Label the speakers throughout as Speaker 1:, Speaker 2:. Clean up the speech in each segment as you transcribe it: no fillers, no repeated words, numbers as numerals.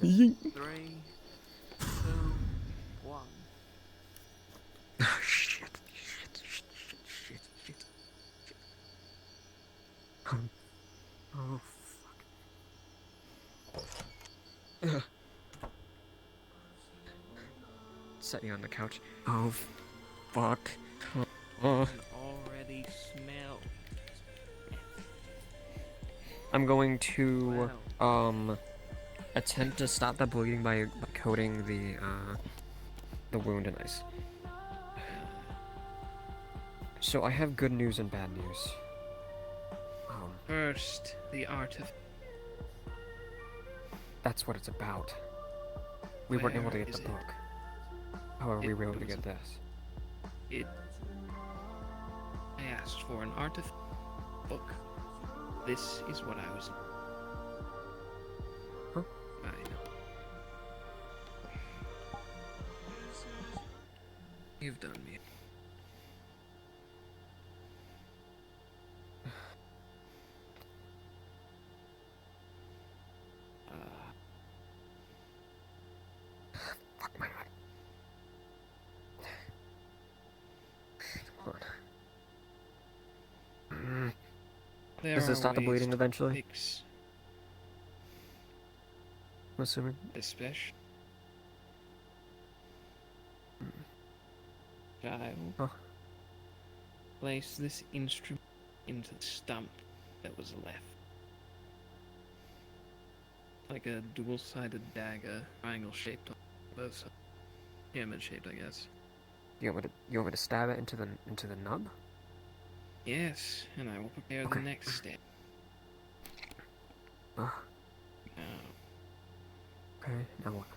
Speaker 1: Yeet.
Speaker 2: 3, 2, 1.
Speaker 1: Shit. Oh, fuck. Set you on the couch. Oh, fuck.
Speaker 2: I can already smell.
Speaker 1: I'm going to,
Speaker 2: Well,
Speaker 1: attempt to stop the bleeding by coating the wound in ice. So I have good news and bad news.
Speaker 2: first, the artifact.
Speaker 1: That's what it's about. We weren't able to get the book. However, we were able to get this.
Speaker 2: I asked for an artifact book. This is what I was.
Speaker 1: Huh?
Speaker 2: I know. You've done me.
Speaker 1: Fuck my head. Come on. Does it stop the bleeding eventually?
Speaker 2: Fix
Speaker 1: I'm assuming.
Speaker 2: especially child.
Speaker 1: Huh.
Speaker 2: Place this instrument into the stump that was left. Like a dual-sided dagger, triangle shaped on both sides. Pyramid shaped, I guess.
Speaker 1: You want me to stab it into the nub?
Speaker 2: Yes, and I will prepare the next step.
Speaker 1: Now.
Speaker 2: Now,
Speaker 1: Okay, now what?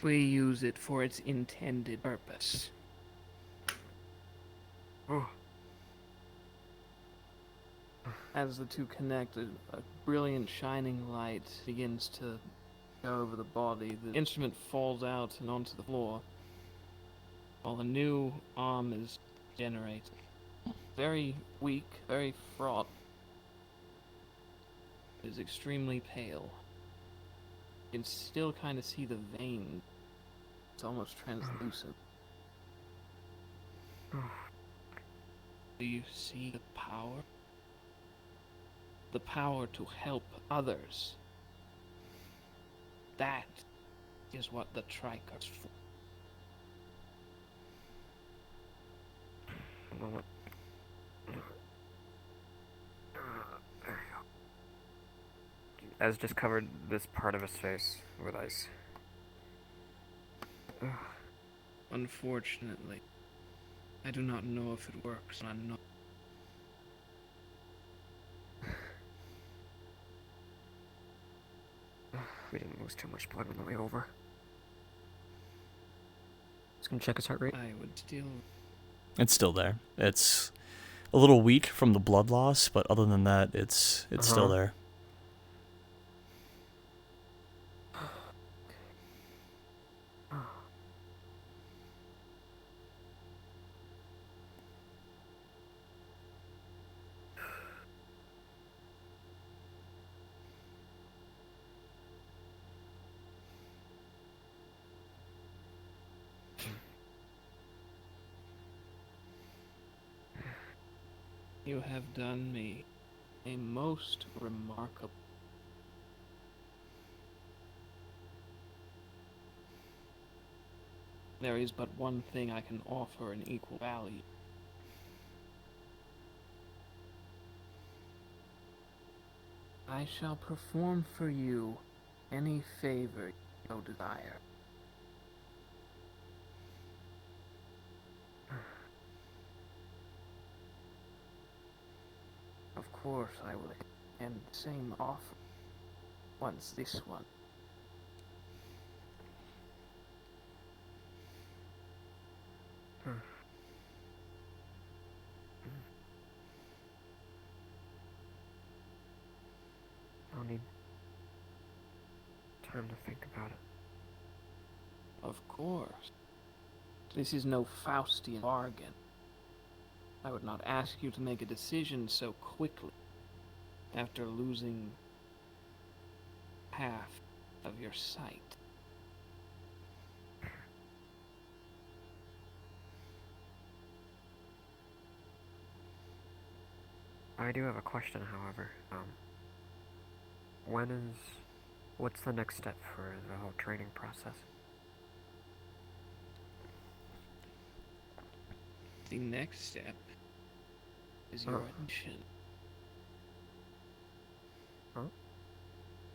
Speaker 2: we use it for its intended purpose. As the two connect, a brilliant shining light begins to go over the body. The instrument falls out and onto the floor, while a new arm is generated. Very weak, very fraught. It is extremely pale. You can still kind of see the vein. It's almost translucent. Do you see the power? The power to help others. That is what the Tricar's for.
Speaker 1: Ez just covered this part of his face with ice.
Speaker 2: Unfortunately, I do not know if it works. I'm not.
Speaker 1: We didn't lose too much blood on the way over. Just gonna check his heart rate.
Speaker 2: I would still.
Speaker 3: It's still there. It's a little weak from the blood loss, but other than that, it's still there.
Speaker 2: You have done me a most remarkable. There is but one thing I can offer in equal value. I shall perform for you any favor you desire. Of course, I will end the same offer once this one.
Speaker 1: I'll need time to think about it.
Speaker 2: Of course. This is no Faustian bargain. I would not ask you to make a decision so quickly after losing half of your sight.
Speaker 1: I do have a question, however. What's the next step for the whole training process?
Speaker 2: The next step is your
Speaker 1: Oh.
Speaker 2: admission.
Speaker 1: Huh?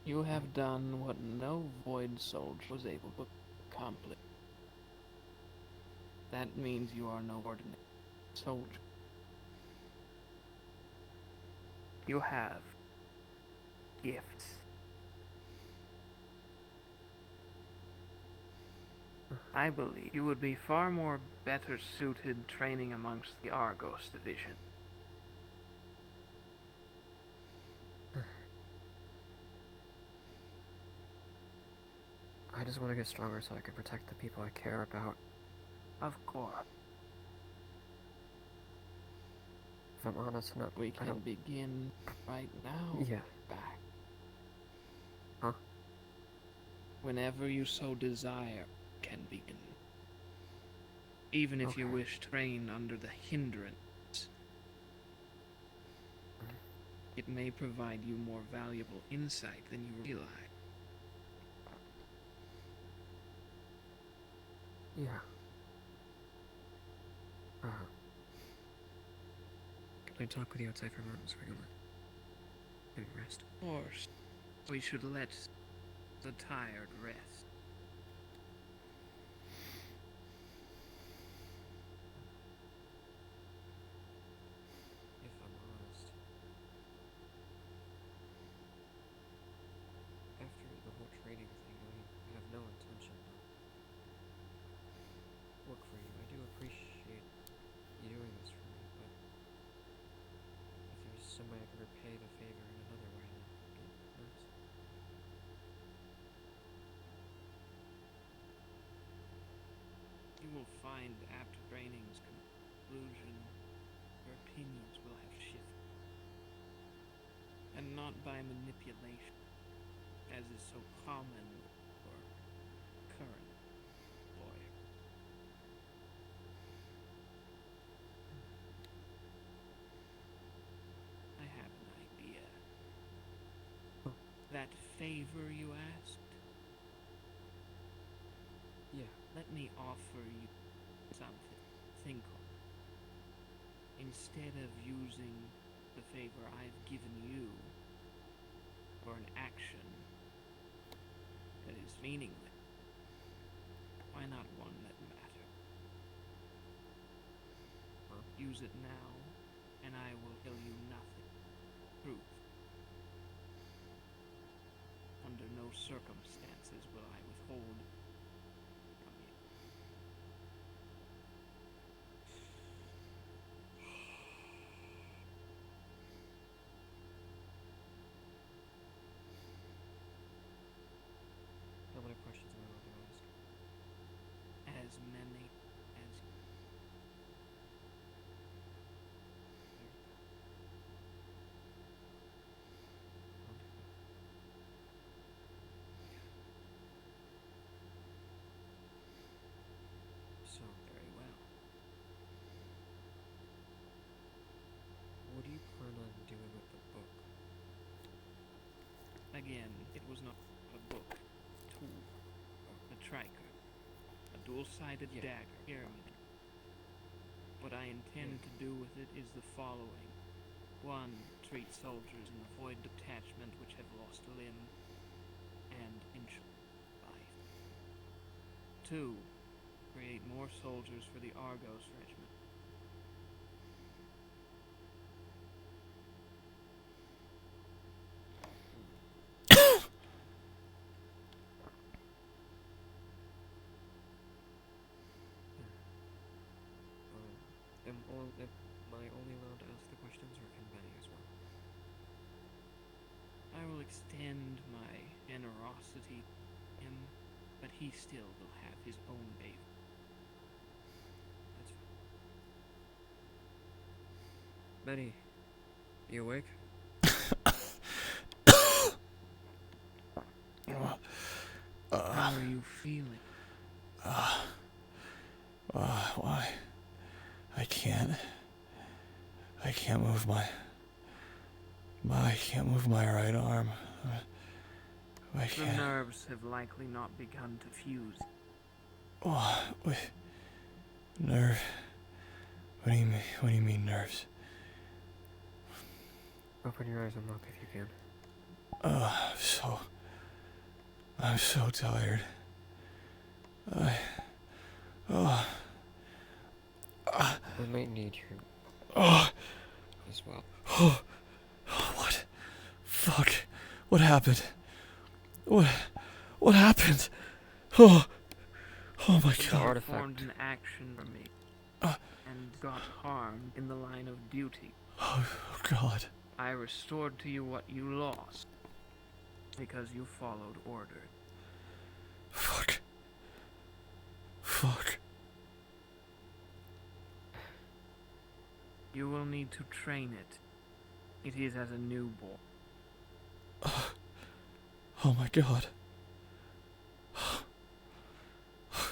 Speaker 2: You have done what no Void soldier was able to accomplish. That means you are no ordinary soldier. You have gifts. I believe you would be far more better suited training amongst the Argos division.
Speaker 1: I just want to get stronger so I can protect the people I care about.
Speaker 2: Of course,
Speaker 1: If I'm honest, no,
Speaker 2: we
Speaker 1: I
Speaker 2: can
Speaker 1: don't.
Speaker 2: begin right now.
Speaker 1: Yeah.
Speaker 2: Back.
Speaker 1: Huh?
Speaker 2: Whenever you so desire, can begin. Even if you
Speaker 1: Okay.
Speaker 2: wish to train under the hindrance, it may provide you more valuable insight than you realize.
Speaker 1: Yeah. Can I talk with you outside for a moment so I can maybe rest?
Speaker 2: Of course, we should let the tired rest.
Speaker 1: If I'm honest, after the whole training thing, I have no intention to work for you. I do appreciate you doing this for me, but if there's some way I can repay the favor in another way, then that's...
Speaker 2: You will find after training's conclusion, your opinions will have shifted. And not by manipulation, as is so common for current lawyers. I have an idea. That favor you asked?
Speaker 1: Yeah.
Speaker 2: Let me offer you something to think on. Instead of using the favor I've given you for an action that is meaningless, why not one that matters?
Speaker 1: Huh?
Speaker 2: Use it now, and I will tell you nothing. Proof. Under no circumstances will I withhold from you.
Speaker 1: How many questions am I allowed to ask?
Speaker 2: As many as
Speaker 1: So,
Speaker 2: very well.
Speaker 1: what do you plan on doing with the book?
Speaker 2: Again, it was not a book, tool, a triker, a dual-sided
Speaker 1: Yeah.
Speaker 2: dagger. Hear me. What I intend to do with it is the following. 1. Treat soldiers in the Void detachment which have lost a limb and ensure life. 2. Create more soldiers for the Argos regiment.
Speaker 1: Am I only allowed to ask the questions, or can Benny as well?
Speaker 2: I will extend my generosity to him, but he still will have his own baby.
Speaker 1: Benny, you awake?
Speaker 2: How are you feeling?
Speaker 3: Why? I can't move I can't move my right arm. I
Speaker 2: The
Speaker 3: can't.
Speaker 2: nerves have likely not begun to fuse.
Speaker 3: Oh, wait. Nerve? What do you mean? What do you mean nerves?
Speaker 1: Open your eyes and look if you can.
Speaker 3: I'm so tired.
Speaker 1: We might need you
Speaker 3: Oh,
Speaker 1: as well.
Speaker 3: what? Fuck. What happened? What happened? Oh my
Speaker 2: You
Speaker 3: god.
Speaker 1: Artifact.
Speaker 2: performed an action for me and got harmed in the line of duty.
Speaker 3: Oh god.
Speaker 2: I restored to you what you lost because you followed orders.
Speaker 3: Fuck.
Speaker 2: You will need to train it. It is as a newborn.
Speaker 3: Oh my god.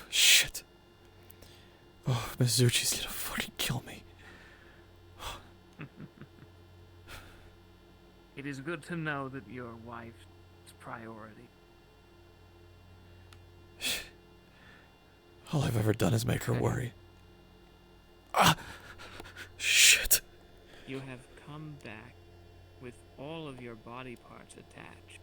Speaker 3: Shit. Oh, Mizuchi's gonna fucking kill me.
Speaker 2: It is good to know that your wife's priority.
Speaker 3: All I've ever done is make her worry. Shit.
Speaker 2: You have come back with all of your body parts attached.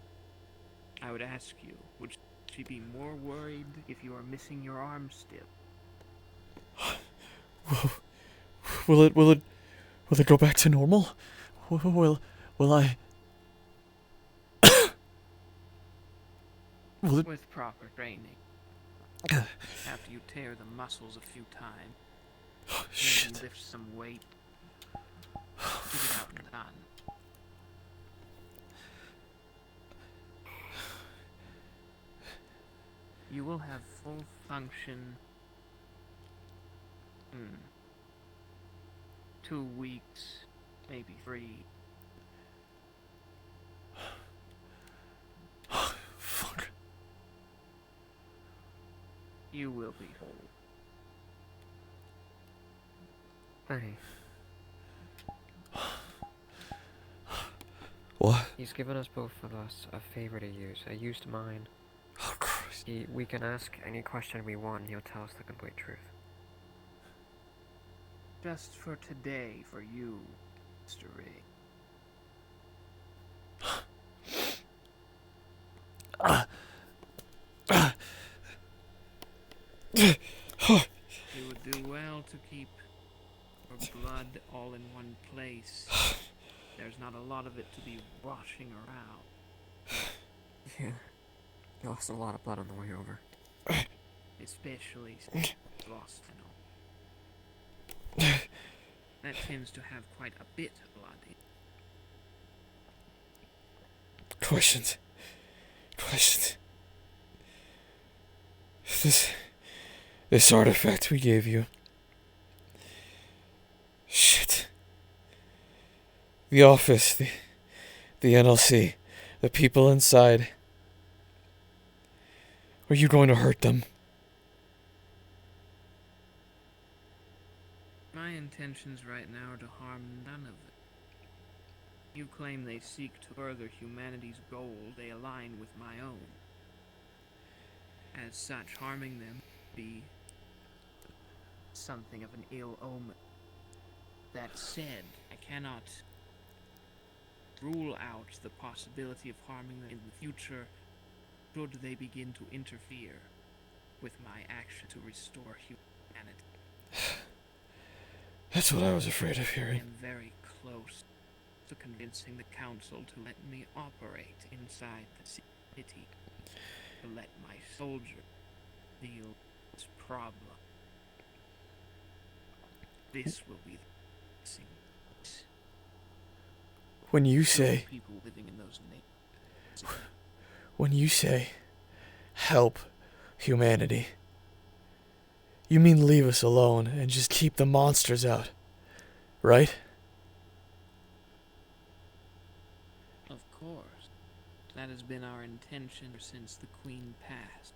Speaker 2: I would ask you, would she be more worried if you are missing your arm still?
Speaker 3: Will it go back to normal? Will I? Will it?
Speaker 2: With proper training. After you tear the muscles a few times, maybe
Speaker 3: Shit.
Speaker 2: lift some weight, get it out and done. You will have full function 2 weeks, maybe 3.
Speaker 3: Fuck.
Speaker 2: You will be whole.
Speaker 1: Benny,
Speaker 3: What?
Speaker 1: he's given us both of us a favor to use. I used mine.
Speaker 3: Oh Christ.
Speaker 1: We can ask any question we want and he'll tell us the complete truth.
Speaker 2: Just for today, for you, Mr. Ray. You would do well to keep your blood all in one place. There's not a lot of it to be washing around.
Speaker 1: Yeah. You lost a lot of blood on the way over.
Speaker 2: Especially lost and all. That tends to have quite a bit of blood in it.
Speaker 3: Questions. This artifact we gave you. Shit. The office, the NLC, the people inside. Are you going to hurt them?
Speaker 2: My intentions right now are to harm none of it. You claim they seek to further humanity's goals, they align with my own. As such, harming them be something of an ill omen. That said, I cannot rule out the possibility of harming them in the future should they begin to interfere with my action to restore humanity.
Speaker 3: That's what I was afraid of
Speaker 2: I
Speaker 3: hearing.
Speaker 2: am very close to convincing the council to let me operate inside the city, to let my soldiers deal with this problem. This will be the thing.
Speaker 3: When you
Speaker 2: Those
Speaker 3: say
Speaker 2: people living in those neighborhoods.
Speaker 3: When you say help humanity, you mean leave us alone and just keep the monsters out, right?
Speaker 2: That has been our intention since the Queen passed.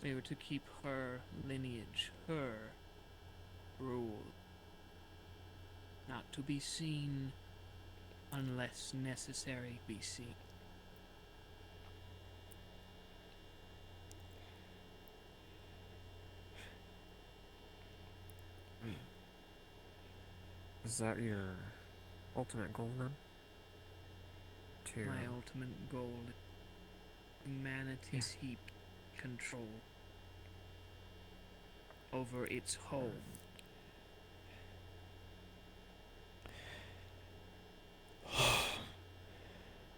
Speaker 2: We were to keep her lineage, her rule, not to be seen unless necessary be seen.
Speaker 1: Is that your ultimate goal then?
Speaker 2: My ultimate goal is humanity's heap control over its home.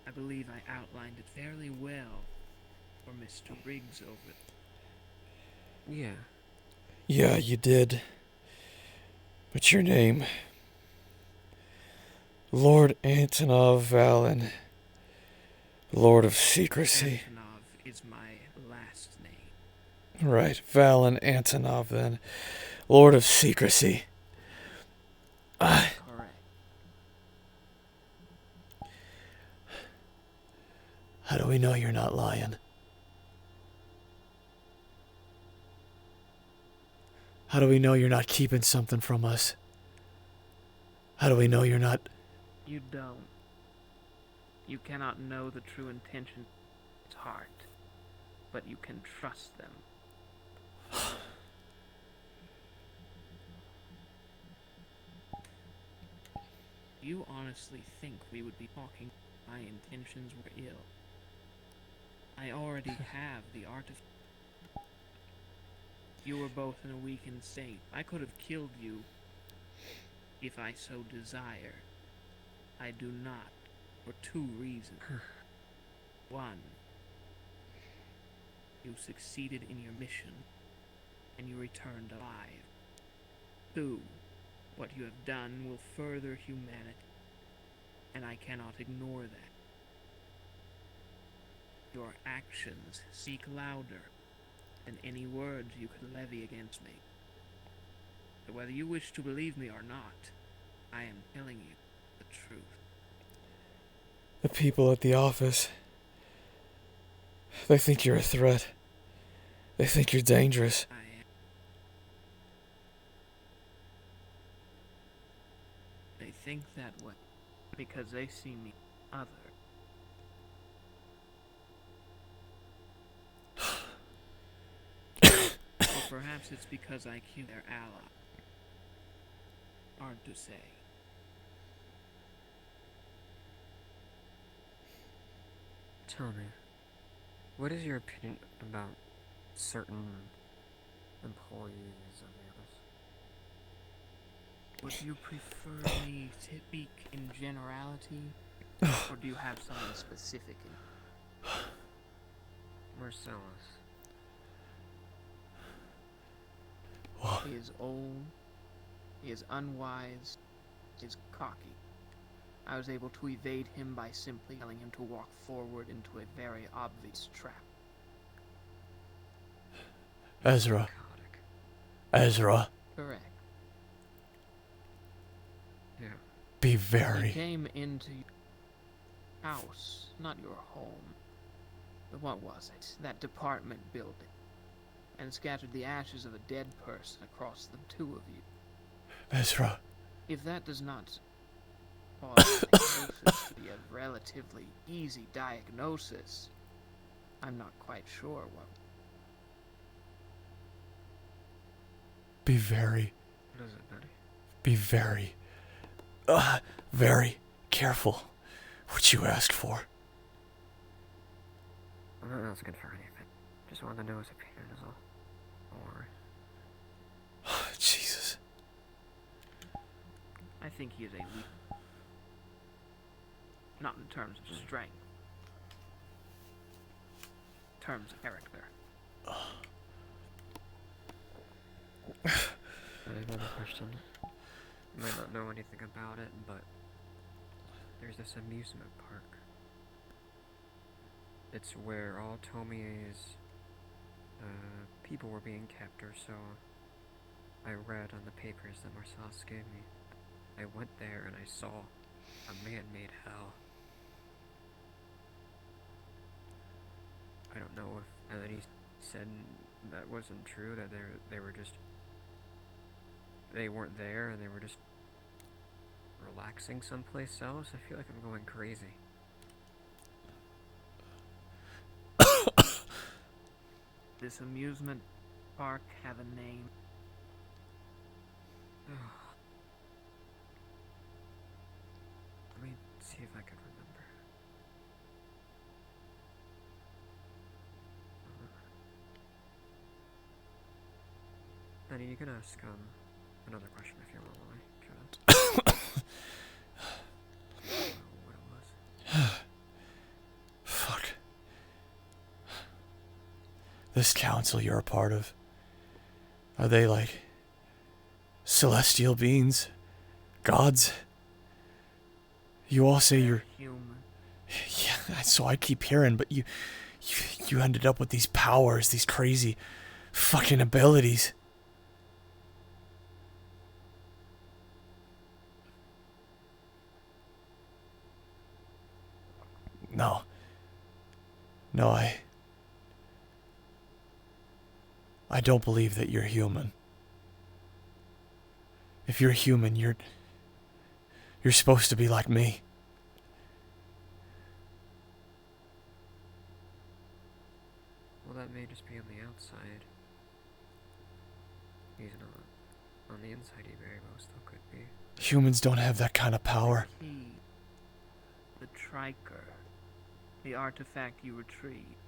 Speaker 2: I believe I outlined it fairly well for Mr. Riggs over it.
Speaker 1: Yeah.
Speaker 4: Yeah, you did. But your name... Lord Antonov Valen. Lord of Secrecy.
Speaker 2: Antonov is my last name.
Speaker 4: Right, Valen Antonov then. Lord of Secrecy.
Speaker 2: Correct.
Speaker 4: How do we know you're not lying? How do we know you're not keeping something from us? How do we know you're not...
Speaker 2: You don't. You cannot know the true intention of his heart, but you can trust them. You honestly think we would be talking my intentions were ill? I already have the artifact. You were both in a weakened state. I could have killed you if I so desired. I do not, for two reasons. One, you succeeded in your mission, and you returned alive. Two, what you have done will further humanity, and I cannot ignore that. Your actions speak louder than any words you could levy against me. So whether you wish to believe me or not, I am telling you the truth.
Speaker 4: The people at the office... They think you're a threat. They think you're dangerous.
Speaker 2: I am. They think that way because they see me other. Or perhaps it's because I killed their ally. Hard to say.
Speaker 1: Tell me, what is your opinion about certain employees of yours?
Speaker 2: Would you prefer me to speak in generality, or do you have something specific in
Speaker 1: Marcellus.
Speaker 2: He is old, he is unwise, he is cocky. I was able to evade him by simply telling him to walk forward into a very obvious trap.
Speaker 4: Ezra.
Speaker 1: Psychotic.
Speaker 4: Ezra.
Speaker 2: Correct.
Speaker 1: Yeah.
Speaker 4: Be
Speaker 2: He
Speaker 4: very...
Speaker 2: came into your house, not your home. But what was it? That department building. And scattered the ashes of a dead person across the two of you.
Speaker 4: Ezra.
Speaker 2: If that does not cause psychosis to be a relatively easy diagnosis, I'm not quite sure what.
Speaker 4: Be very...
Speaker 1: What is it, buddy?
Speaker 4: Be very careful what you ask for.
Speaker 1: I'm not asking for anything. Just wanted to know his opinion is all. Don't worry.
Speaker 4: Jesus.
Speaker 2: I think he is a weak. Not in terms of strength. In terms of character.
Speaker 1: I have another question. You might not know anything about it, but there's this amusement park. It's where all Tomie's people were being kept, or so I read on the papers that Marcellus gave me. I went there and I saw a man-made hell. I don't know if, and then he said that wasn't true, that they were just, they weren't there and they were just relaxing someplace else. I feel like I'm going crazy.
Speaker 2: This amusement park have a name?
Speaker 1: Let me see if I can remember. Honey, you can ask another question if you want while I try to know what it was.
Speaker 4: Fuck. This council you're a part of, are they like celestial beings? Gods? You all say you're...
Speaker 2: Human.
Speaker 4: Yeah, so I keep hearing, but you ended up with these powers, these crazy fucking abilities. No. No, I don't believe that you're human. If you're human, you're supposed to be like me.
Speaker 1: Well, that may just be on the outside. He's not. On the inside, he very well still could be.
Speaker 4: Humans don't have that kind of power.
Speaker 2: The Triker. The artifact you retrieve.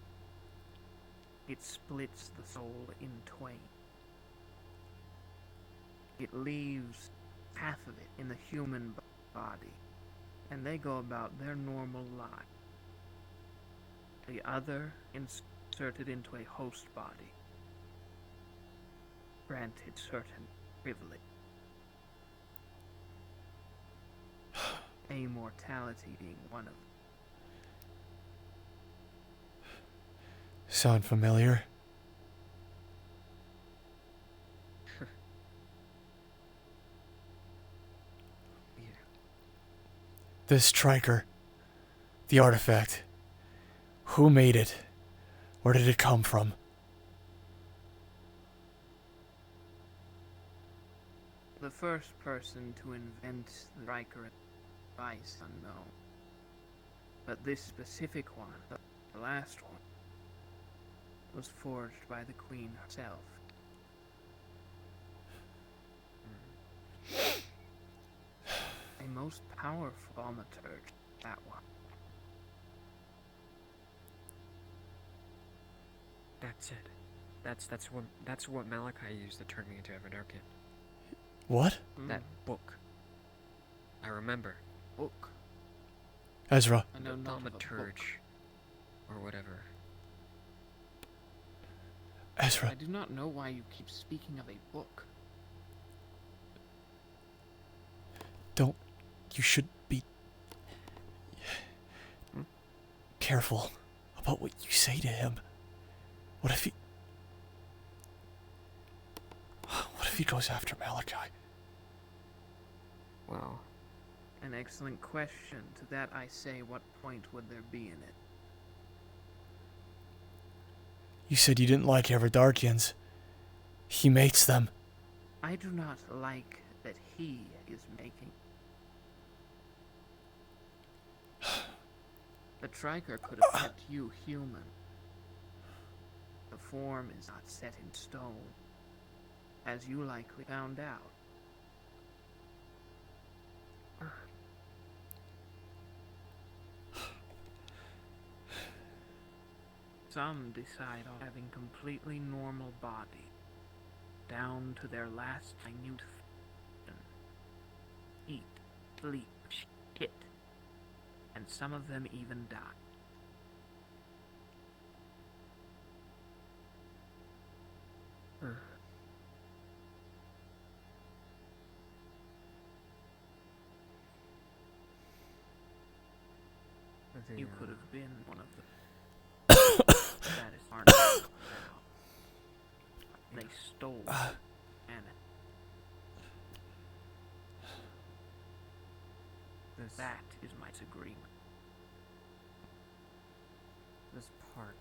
Speaker 2: It splits the soul in twain. It leaves half of it in the human body, and they go about their normal life. The other inserted into a host body, granted certain privilege. Immortality being one of them.
Speaker 4: Sound familiar?
Speaker 1: Yeah.
Speaker 4: This Triker, the artifact, who made it? Where did it come from?
Speaker 2: The first person to invent the Riker device unknown. But this specific one, the last one, was forged by the Queen herself. A most powerful thaumaturge, that one.
Speaker 1: That's it. That's what Malachi used to turn me into Everdarkian.
Speaker 4: What?
Speaker 1: That book. I remember.
Speaker 2: Book.
Speaker 4: Ezra.
Speaker 2: I know not of a book.
Speaker 1: Thaumaturge. Or whatever.
Speaker 4: Ezra.
Speaker 2: I do not know why you keep speaking of a book.
Speaker 4: You should be careful about what you say to him. What if he goes after Malachi?
Speaker 1: Well,
Speaker 2: An excellent question. To that I say, what point would there be in it?
Speaker 4: You said you didn't like Everdarkians. He mates them.
Speaker 2: I do not like that he is making. The Triker could have kept you human. The form is not set in stone, as you likely found out. Some decide on having completely normal body, down to their last minute function. Eat, sleep, shit, and some of them even die. You could have been one of them. That is aren't now. They stole and that is my disagreement.
Speaker 1: This park,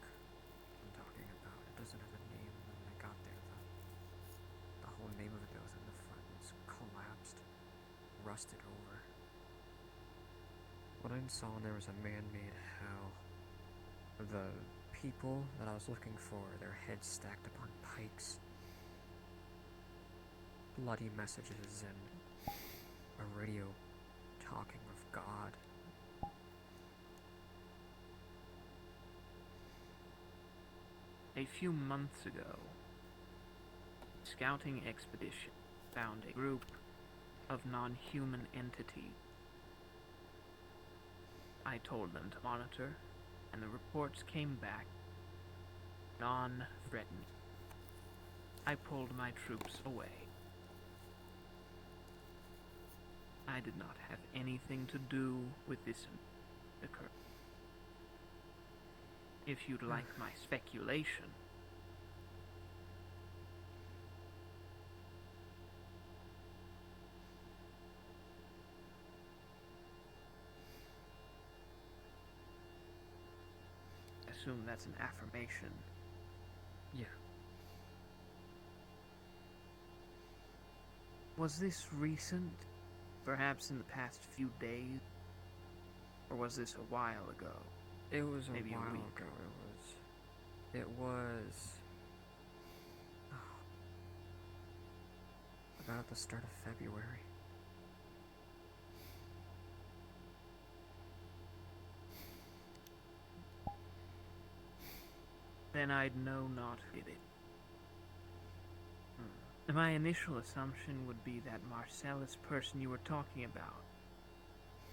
Speaker 1: frosted over. What I saw, there was a man-made hell. The people that I was looking for, their heads stacked upon pikes. Bloody messages and a radio talking of God.
Speaker 2: A few months ago, a scouting expedition found a group of non-human entities. I told them to monitor, and the reports came back non-threatening. I pulled my troops away. I did not have anything to do with this occurrence. If you'd like my speculation. Assume that's an affirmation.
Speaker 1: Yeah.
Speaker 2: Was this recent? Perhaps in the past few days? Or was this a while ago?
Speaker 1: It was
Speaker 2: Maybe
Speaker 1: a
Speaker 2: a
Speaker 1: while
Speaker 2: week.
Speaker 1: ago. It was about the start of February.
Speaker 2: Then I'd know not who did it. My initial assumption would be that Marcellus person you were talking about.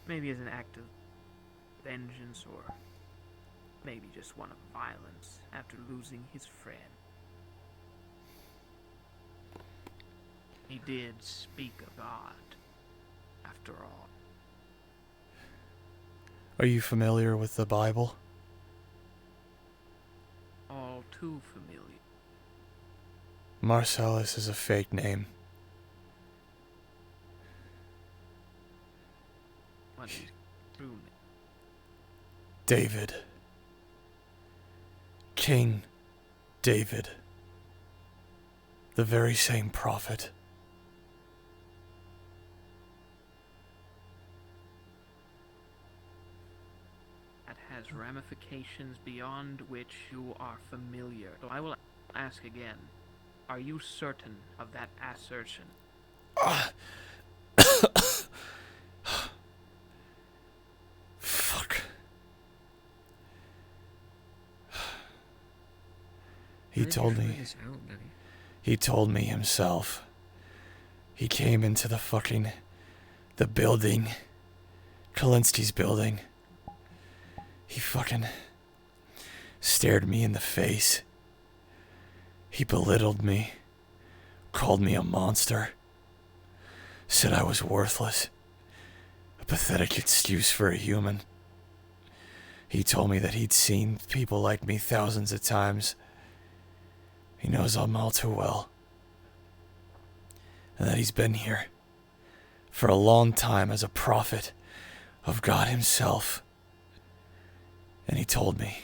Speaker 2: Maybe as an act of vengeance, or maybe just one of violence after losing his friend. He did speak of God, after all.
Speaker 4: Are you familiar with the Bible?
Speaker 2: All too familiar.
Speaker 4: Marcellus is a fake name.
Speaker 2: What is true name?
Speaker 4: David. King David. The very same prophet.
Speaker 2: That has ramifications beyond which you are familiar. So I will ask again. Are you certain of that assertion?
Speaker 4: Fuck. He told me. He told me himself. He came into the building. Kalinsky's building. He fucking stared me in the face. He belittled me. Called me a monster. Said I was worthless. A pathetic excuse for a human. He told me that he'd seen people like me thousands of times. He knows I'm all too well. And that he's been here for a long time as a prophet of God himself. And he told me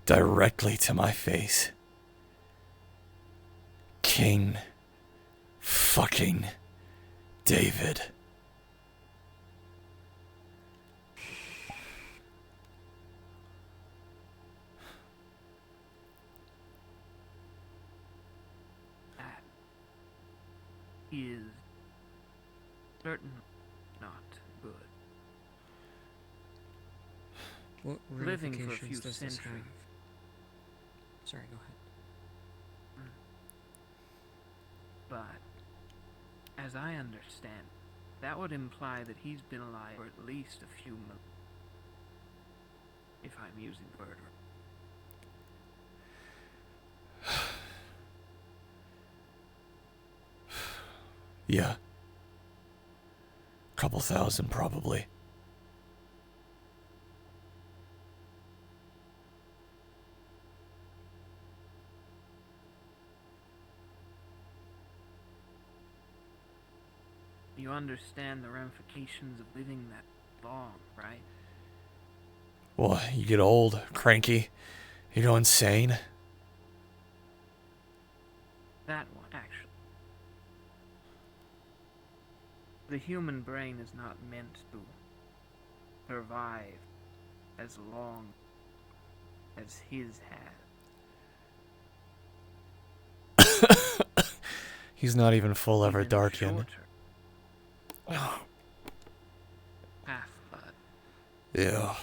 Speaker 4: directly to my face, King fucking David.
Speaker 2: That is certain not good.
Speaker 1: What
Speaker 2: Living for a
Speaker 1: ramifications
Speaker 2: few
Speaker 1: does this
Speaker 2: centuries.
Speaker 1: have? Sorry, go ahead.
Speaker 2: But, as I understand, that would imply that he's been alive for at least a few months. If I'm using the word right.
Speaker 4: Yeah. Couple thousand, probably.
Speaker 2: You understand the ramifications of living that long, right?
Speaker 4: Well, you get old, cranky, you go insane.
Speaker 2: That one, actually. The human brain is not meant to survive as long as his has.
Speaker 4: He's not even full ever
Speaker 2: Even
Speaker 4: dark yet.
Speaker 2: shorter. Half-blood.
Speaker 4: Yeah.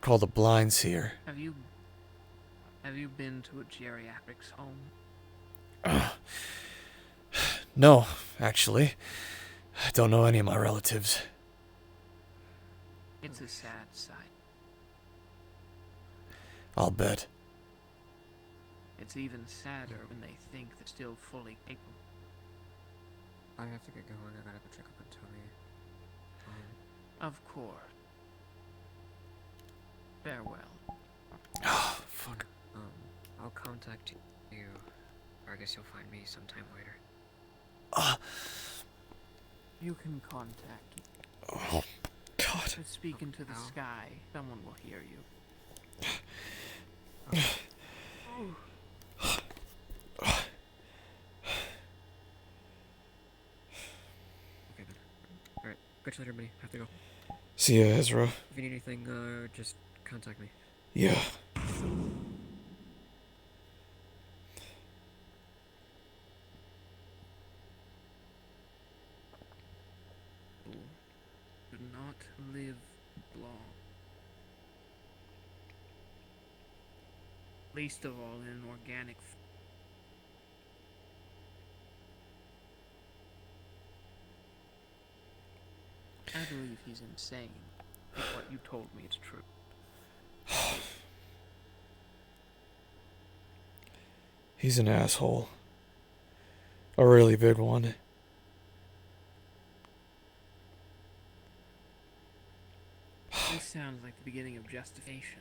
Speaker 4: Call the blinds here.
Speaker 2: Have you been to a geriatrics home?
Speaker 4: No, actually. I don't know any of my relatives.
Speaker 2: It's a sad sight.
Speaker 4: I'll bet.
Speaker 2: It's even sadder when they think they're still fully capable.
Speaker 1: I have to get going. I gotta go check up on Tony.
Speaker 2: Of course. Farewell.
Speaker 4: Oh, fuck.
Speaker 1: I'll contact you. Or I guess you'll find me sometime later.
Speaker 2: You can contact me.
Speaker 4: Oh, God.
Speaker 2: But speak into the
Speaker 1: Ow.
Speaker 2: sky. Someone will hear you.
Speaker 1: Okay then. Alright, catch you later, buddy. I have to go.
Speaker 4: See ya, Ezra.
Speaker 1: If you need anything, just contact me.
Speaker 4: Yeah.
Speaker 2: Do not live long. Least of all in an organic I believe he's insane. If what you told me is true.
Speaker 4: He's an asshole. A really big one.
Speaker 2: This sounds like the beginning of justification.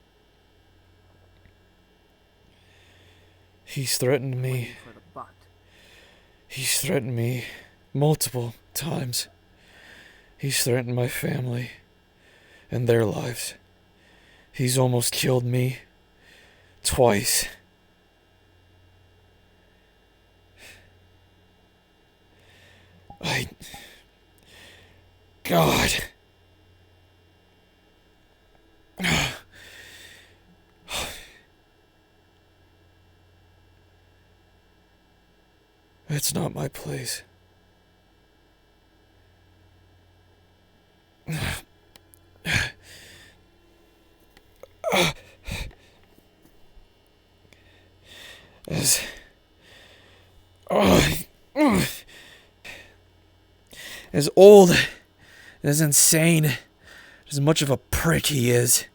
Speaker 4: He's threatened me.
Speaker 2: Waiting for the butt.
Speaker 4: He's threatened me multiple times. He's threatened my family and their lives. He's almost killed me twice. God. It's not my place. As old, as insane, as much of a prick he is.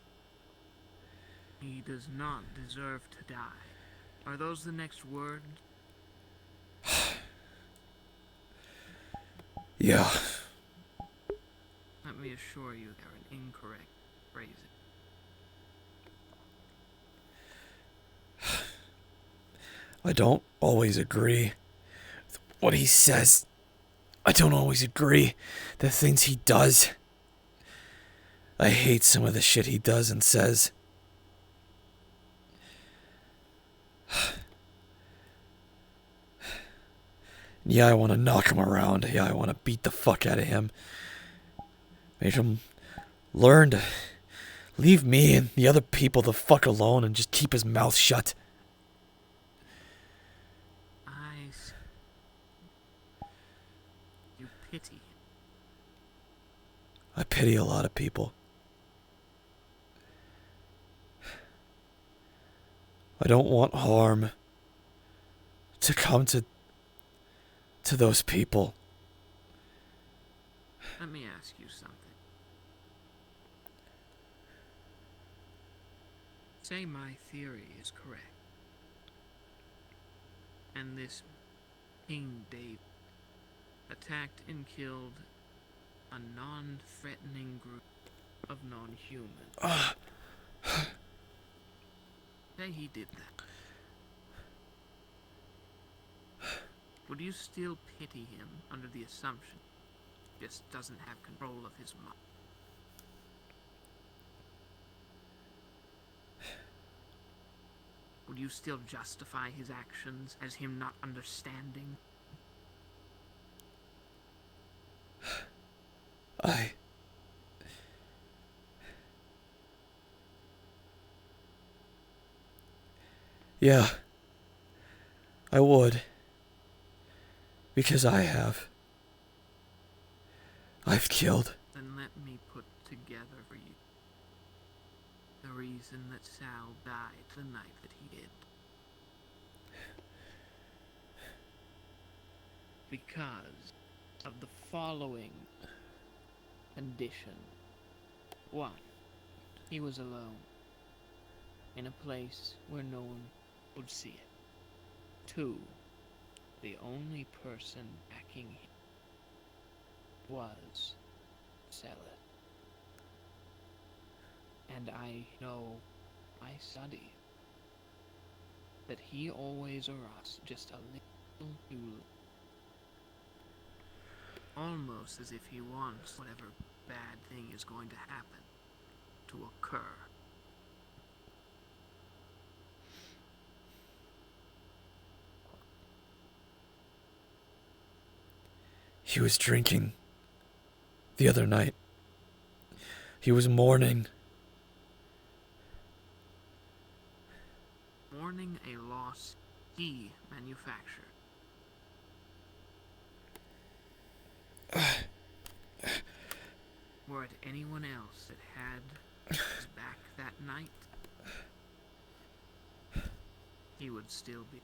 Speaker 2: He does not deserve to die. Are those the next words?
Speaker 4: Yeah.
Speaker 2: Let me assure you they're an incorrect phrasing.
Speaker 4: I don't always agree with what he says. I don't always agree the things he does. I hate some of the shit he does and says. Yeah, I want to knock him around. Yeah, I want to beat the fuck out of him. Make him learn to leave me and the other people the fuck alone and just keep his mouth shut.
Speaker 2: You pity him.
Speaker 4: I pity a lot of people. I don't want harm to come to those people.
Speaker 2: Let me ask you something. Say my theory is correct. And this King David attacked and killed a non-threatening group of non-humans. Say he did that. Would you still pity him under the assumption he just doesn't have control of his mind? would you still justify his actions as him not understanding?
Speaker 4: Yeah, I would. Because I've killed.
Speaker 2: Then let me put together for you the reason that Sal died the night that he did. Because of the following condition. 1. He was alone, in a place where no one would see it. 2. The only person backing him was Sella. And I know, I study, that he always arrives just a little too late. Almost as if he wants whatever bad thing is going to happen to occur.
Speaker 4: He was drinking the other night. He was mourning.
Speaker 2: Mourning a loss he manufactured. Were it anyone else that had his back that night, he would still be.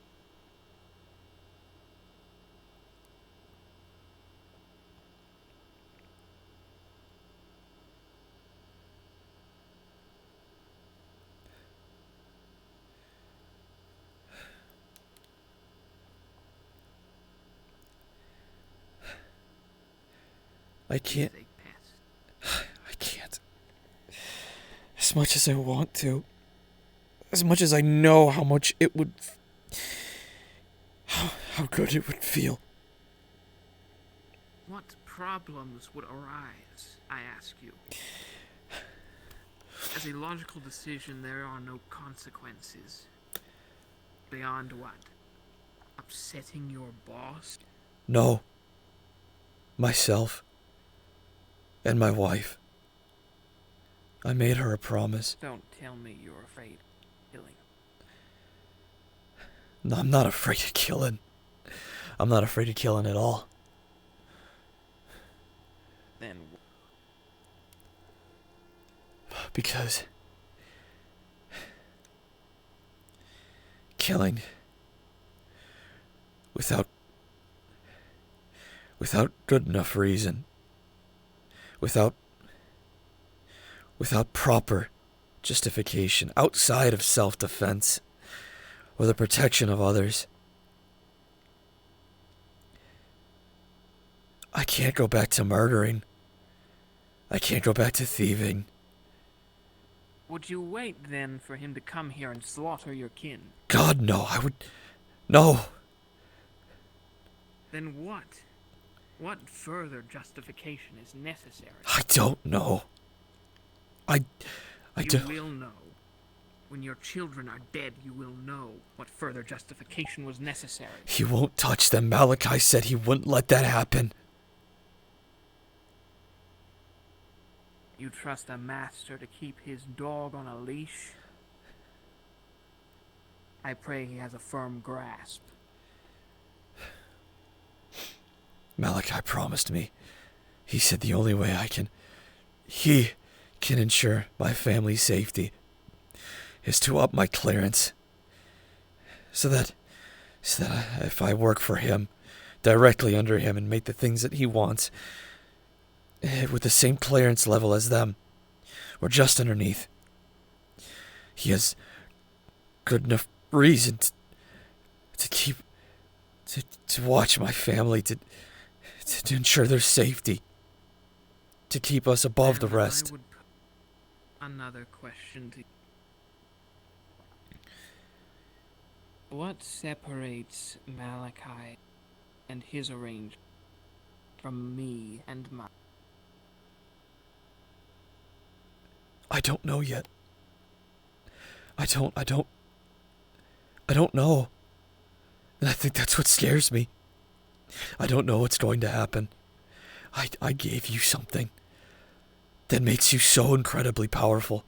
Speaker 4: I can't.
Speaker 2: A pest.
Speaker 4: I can't. As much as I want to. As much as I know how much it would. How good it would feel.
Speaker 2: What problems would arise, I ask you? As a logical decision, there are no consequences. Beyond what? Upsetting your boss?
Speaker 4: No. Myself. And my wife. I made her a promise.
Speaker 2: Don't tell me you're afraid of killing.
Speaker 4: No, I'm not afraid of killing. I'm not afraid of killing at all.
Speaker 2: Then
Speaker 4: Because killing without good enough reason, without proper justification outside of self-defense or the protection of others, I can't go back to murdering. I can't go back to thieving.
Speaker 2: would you wait then for him to come here and slaughter your kin?
Speaker 4: God, no, I would. No.
Speaker 2: Then what? What further justification is necessary?
Speaker 4: I don't know. I
Speaker 2: You
Speaker 4: don't.
Speaker 2: will know. When your children are dead, you will know what further justification was necessary.
Speaker 4: He won't touch them. Malachi said he wouldn't let that happen.
Speaker 2: You trust a master to keep his dog on a leash? I pray he has a firm grasp.
Speaker 4: Malachi promised me. He said the only way he can ensure my family's safety is to up my clearance. So that if I work for him, directly under him, and make the things that he wants, with the same clearance level as them, or just underneath, he has good enough reason to watch my family, to ensure their safety, to keep us above the rest.
Speaker 2: I would put another question to you. What separates Malachi and his arrangement from me and mine?
Speaker 4: I don't know yet. I don't I don't know. And I think that's what scares me. I don't know what's going to happen. I gave you something that makes you so incredibly powerful.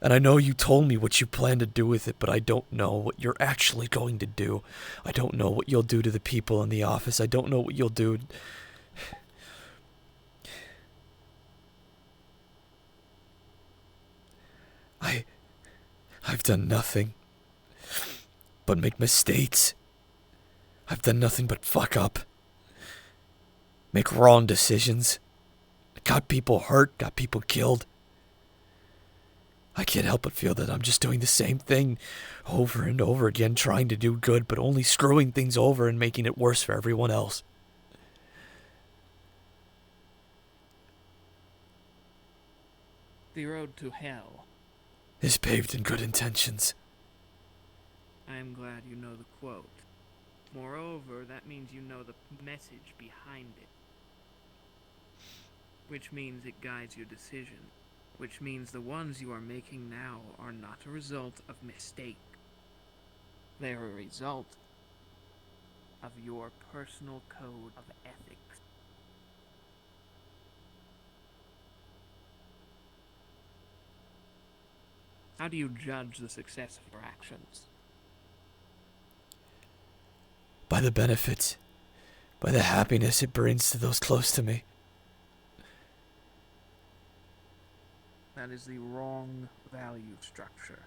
Speaker 4: And I know you told me what you plan to do with it, but I don't know what you're actually going to do. I don't know what you'll do to the people in the office. I don't know what you'll do. I've done nothing but make mistakes. I've done nothing but fuck up. Make wrong decisions. Got people hurt, got people killed. I can't help but feel that I'm just doing the same thing over and over again, trying to do good, but only screwing things over and making it worse for everyone else.
Speaker 2: The road to hell.
Speaker 4: Is paved in good intentions.
Speaker 2: I am glad you know the quote. Moreover, that means you know the message behind it. Which means it guides your decision. Which means the ones you are making now are not a result of mistake. They are a result of your personal code of ethics. How do you judge the success of your actions?
Speaker 4: By the benefits. By the happiness it brings to those close to me.
Speaker 2: That is the wrong value structure.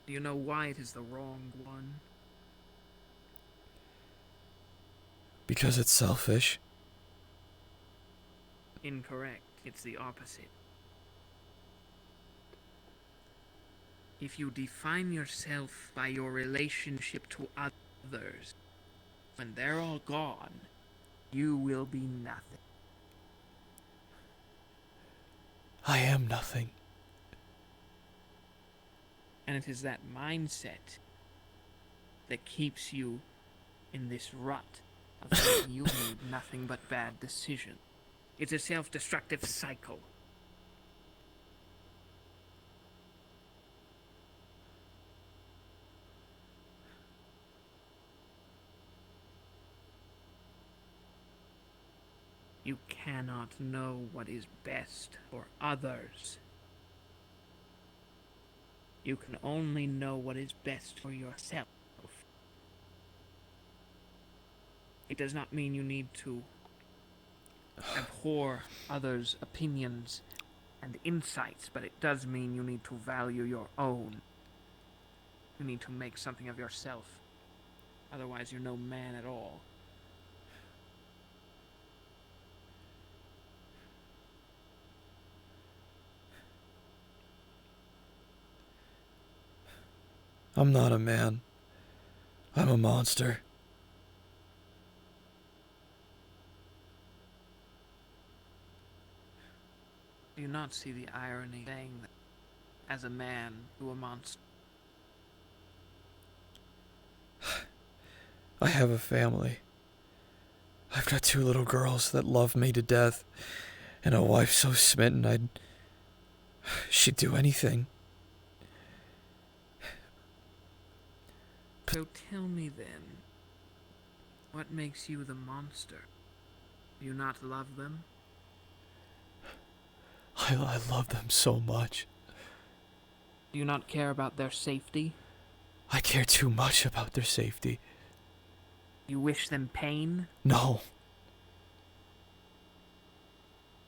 Speaker 2: Do you know why it is the wrong one?
Speaker 4: Because it's selfish.
Speaker 2: Incorrect. It's the opposite. If you define yourself by your relationship to others, when they're all gone, you will be nothing.
Speaker 4: I am nothing.
Speaker 2: And it is that mindset that keeps you in this rut of saying you made nothing but bad decisions. It's a self-destructive cycle. You cannot know what is best for others. You can only know what is best for yourself. It does not mean you need to abhor others' opinions and insights, but it does mean you need to value your own. You need to make something of yourself. Otherwise, you're no man at all.
Speaker 4: I'm not a man. I'm a monster.
Speaker 2: Do you not see the irony saying that as a man to a monster?
Speaker 4: I have a family. I've got 2 little girls that love me to death, and a wife so smitten she'd do anything.
Speaker 2: So tell me then, what makes you the monster? Do you not love them?
Speaker 4: I love them so much.
Speaker 2: Do you not care about their safety?
Speaker 4: I care too much about their safety.
Speaker 2: You wish them pain?
Speaker 4: No.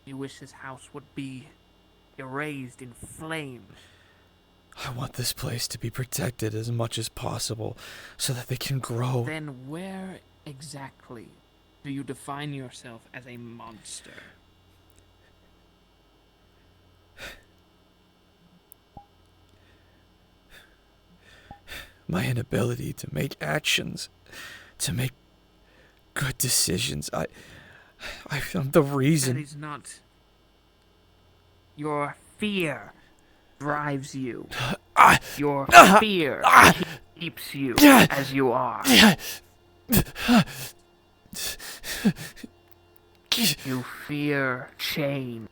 Speaker 2: You wish this house would be erased in flames?
Speaker 4: I want this place to be protected as much as possible so that they can grow.
Speaker 2: Then where exactly do you define yourself as a monster?
Speaker 4: My inability to make actions, to make good decisions. I'm the reason.
Speaker 2: That is not. Your fear drives you. Your fear keeps you as you are. You fear change.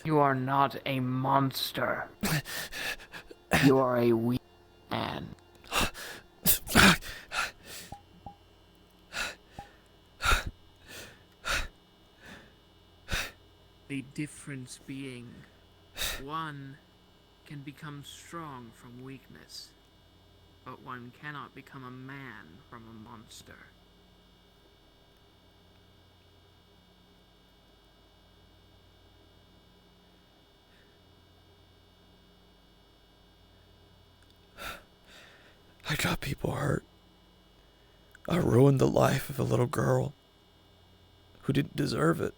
Speaker 2: You are not a monster. You are a weak man. The difference being, one can become strong from weakness, but one cannot become a man from a monster.
Speaker 4: I got people hurt. I ruined the life of a little girl who didn't deserve it.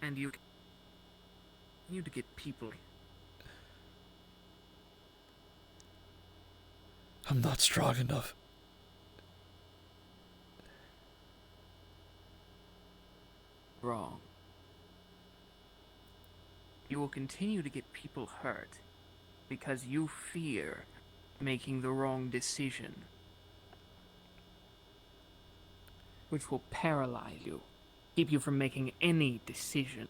Speaker 2: And you to get people.
Speaker 4: I'm not strong enough.
Speaker 2: Wrong. You will continue to get people hurt because you fear making the wrong decision, which will paralyze you, keep you from making any decision.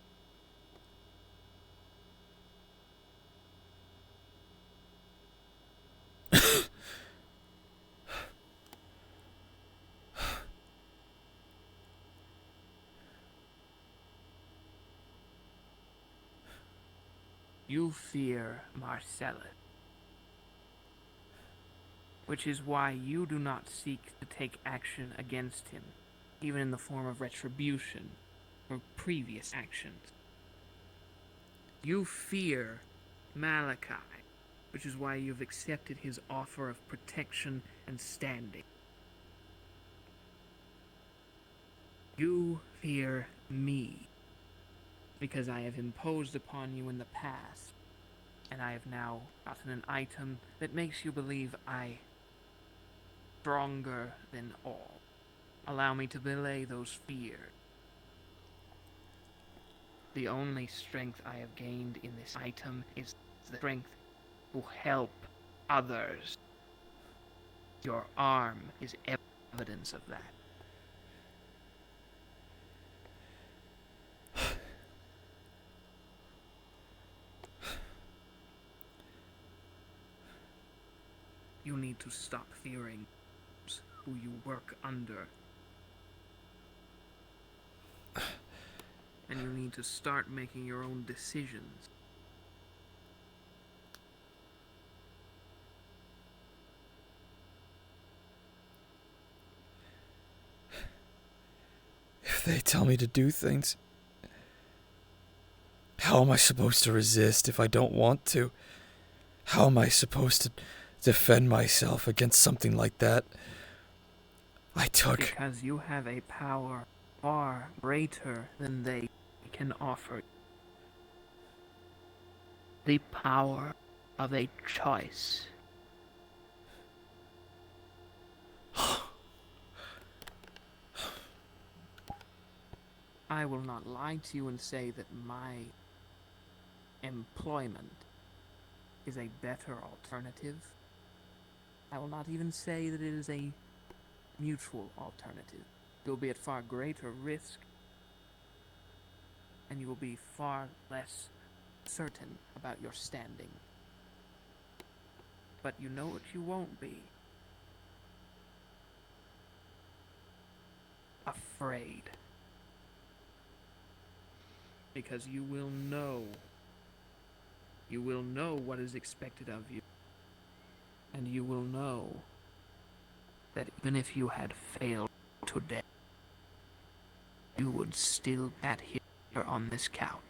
Speaker 2: You fear Marcellus, which is why you do not seek to take action against him, even in the form of retribution for previous actions. You fear Malachi, which is why you've accepted his offer of protection and standing. You fear me, because I have imposed upon you in the past, and I have now gotten an item that makes you believe I stronger than all. Allow me to belay those fears. The only strength I have gained in this item is the strength to help others. Your arm is evidence of that. You need to stop fearing who you work under. And you need to start making your own decisions.
Speaker 4: If they tell me to do things, how am I supposed to resist if I don't want to? How am I supposed to defend myself against something like that?
Speaker 2: Because you have a power far greater than they can offer. The power of a choice. I will not lie to you and say that my employment is a better alternative. I will not even say that it is a mutual alternative. You will be at far greater risk, and you will be far less certain about your standing. But you know what you won't be? Afraid. Because you will know what is expected of you. And you will know that even if you had failed today, you would still be here on this couch.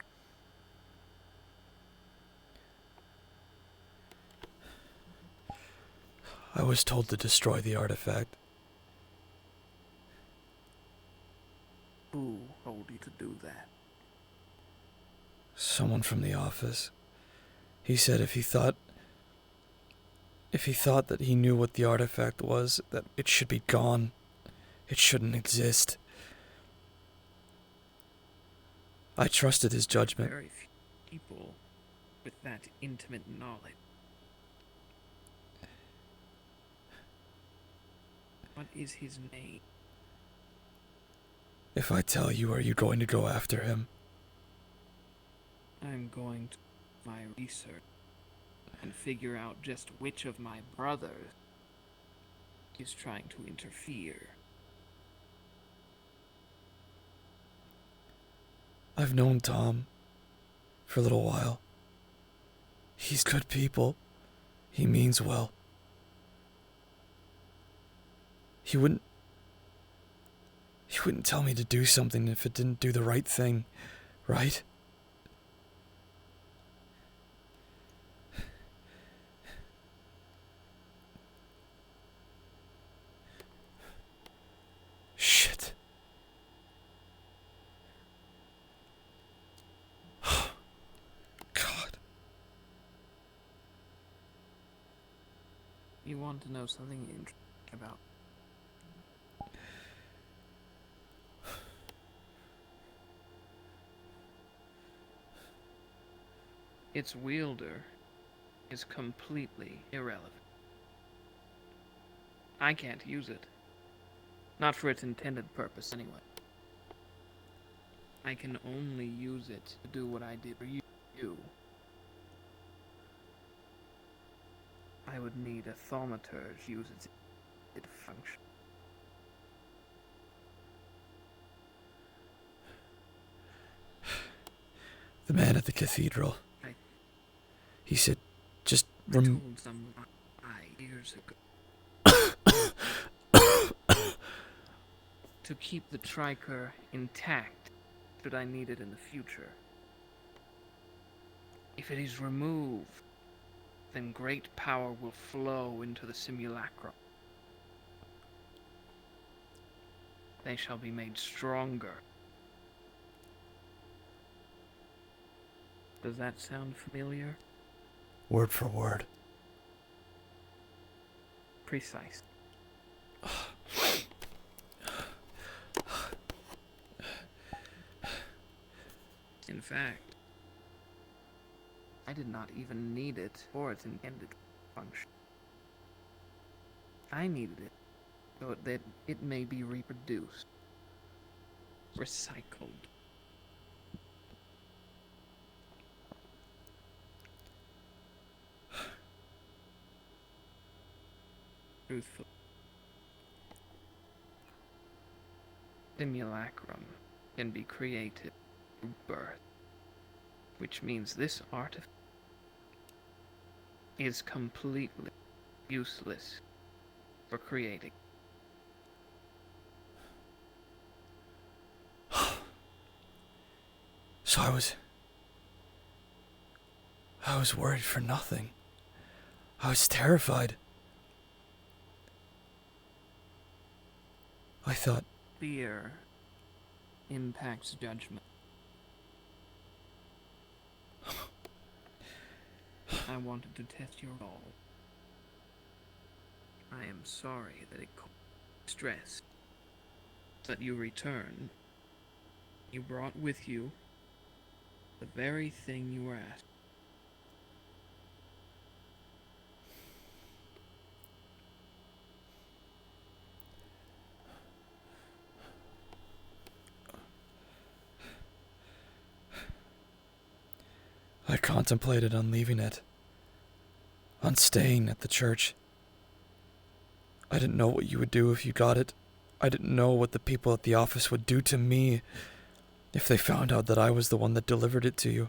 Speaker 4: I was told to destroy the artifact.
Speaker 2: Who told you to do that?
Speaker 4: Someone from the office. He said if he thought that he knew what the artifact was, that it should be gone. It shouldn't exist. I trusted his judgment.
Speaker 2: Very few people with that intimate knowledge. What is his name?
Speaker 4: If I tell you, are you going to go after him?
Speaker 2: I'm going to do my research and figure out just which of my brothers is trying to interfere.
Speaker 4: I've known Tom for a little while. He's good people. He means well. He wouldn't tell me to do something if it didn't do the right thing, right? Shit. God.
Speaker 2: You want to know something interesting about? Its wielder is completely irrelevant. I can't use it. Not for its intended purpose, anyway. I can only use it to do what I did for you. I would need a thaumaturge use its function.
Speaker 4: The man at the cathedral. He said, just
Speaker 2: I told someone 5 years ago to keep the Triker intact should I need it in the future. If it is removed, then great power will flow into the simulacrum. They shall be made stronger. Does that sound familiar?
Speaker 4: Word for word.
Speaker 2: Precise. In fact, I did not even need it for its intended function. I needed it so that it may be reproduced, recycled. Truthfully, simulacrum can be created through birth, which means this artifact is completely useless for creating.
Speaker 4: So I was worried for nothing. I was terrified. I thought,
Speaker 2: Fear impacts judgment. I wanted to test your all. I am sorry that it caused stress. But you returned. You brought with you the very thing you were asked.
Speaker 4: I contemplated on leaving it, on staying at the church. I didn't know what you would do if you got it. I didn't know what the people at the office would do to me if they found out that I was the one that delivered it to you.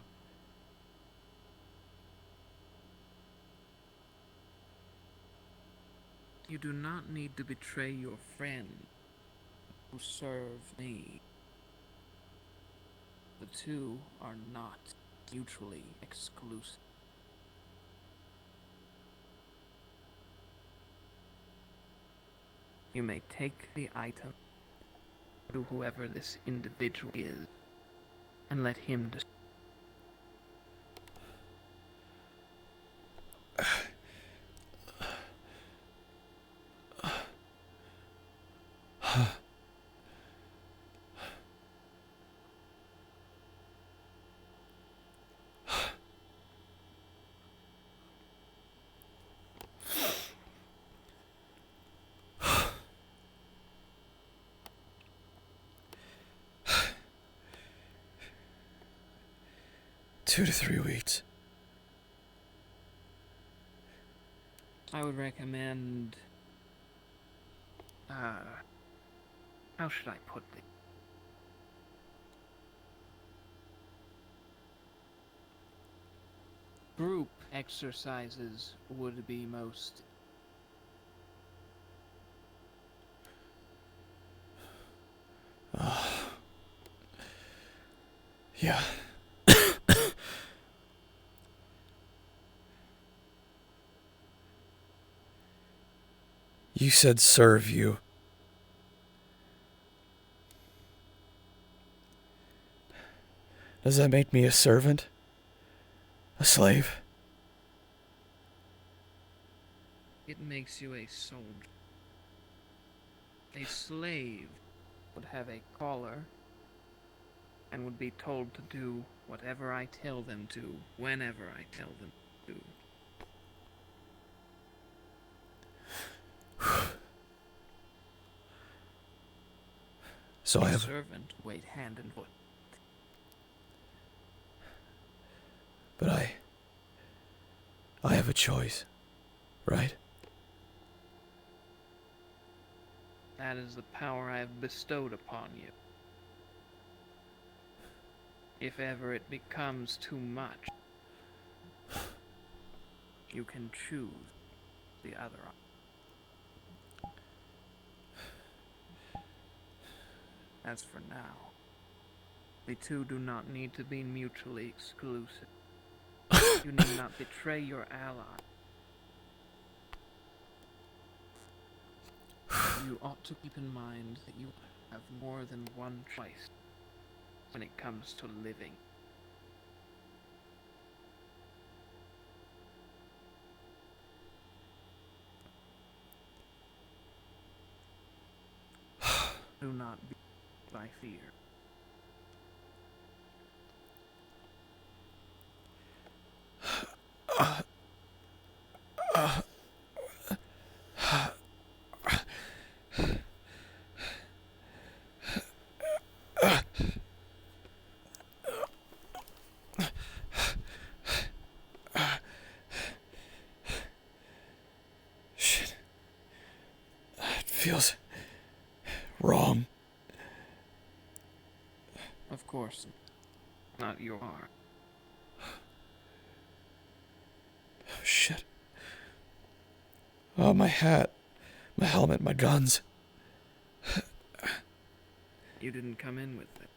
Speaker 2: You do not need to betray your friend who served me. The two are not mutually exclusive. You may take the item to whoever this individual is and let him decide.
Speaker 4: 2 to 3 weeks.
Speaker 2: I would recommend... how should I put this? Group exercises would be most...
Speaker 4: Yeah. You said serve you. Does that make me a servant? A slave?
Speaker 2: It makes you a soldier. A slave would have a collar and would be told to do whatever I tell them to, whenever I tell them to.
Speaker 4: So I
Speaker 2: A
Speaker 4: have...
Speaker 2: servant wait hand and foot.
Speaker 4: But I have a choice, right?
Speaker 2: That is the power I have bestowed upon you. If ever it becomes too much, you can choose the other option. As for now, the two do not need to be mutually exclusive. You need not betray your ally. You ought to keep in mind that you have more than one choice when it comes to living. Do not be by fear.
Speaker 4: Shit. It feels wrong.
Speaker 2: Of course, not your heart.
Speaker 4: Oh, shit. Oh, my hat. My helmet, my guns.
Speaker 2: You didn't come in with it.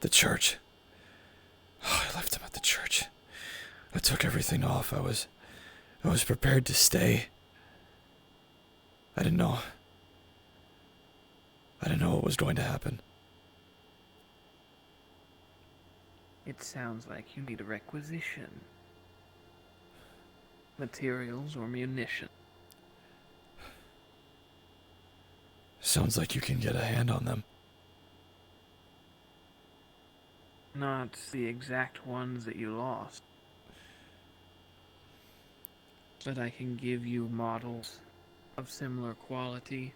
Speaker 4: The church. Oh, I left him at the church. I took everything off. I was prepared to stay. I didn't know what was going to happen.
Speaker 2: It sounds like you need a requisition. Materials or munition.
Speaker 4: Sounds like you can get a hand on them.
Speaker 2: Not the exact ones that you lost. But I can give you models of similar quality.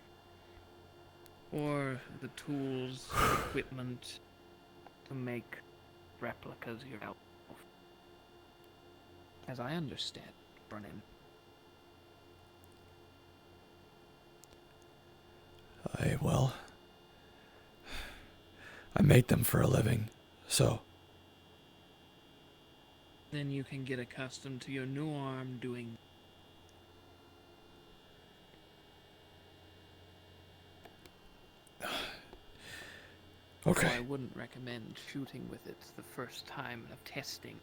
Speaker 2: Or the tools, equipment to make replicas yourself. As I understand, Brennan.
Speaker 4: I make them for a living, so...
Speaker 2: Then you can get accustomed to your new arm doing...
Speaker 4: Okay.
Speaker 2: So I wouldn't recommend shooting with it the first time of testing.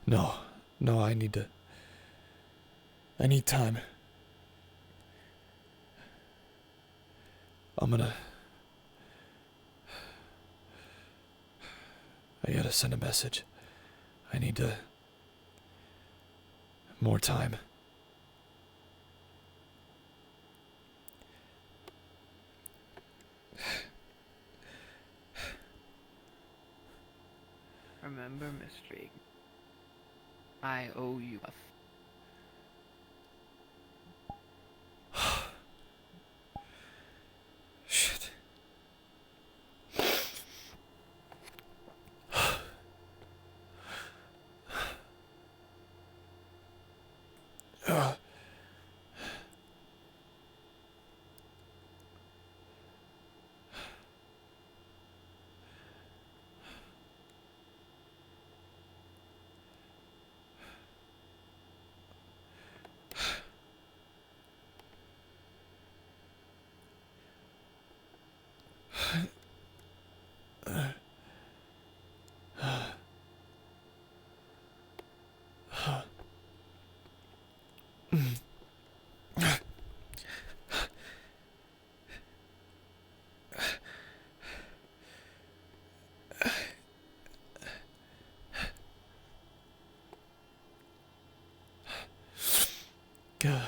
Speaker 4: No, I need time. I gotta send a message. I need more time.
Speaker 2: Remember, Mr. Egan, I owe you a
Speaker 4: Shit. God.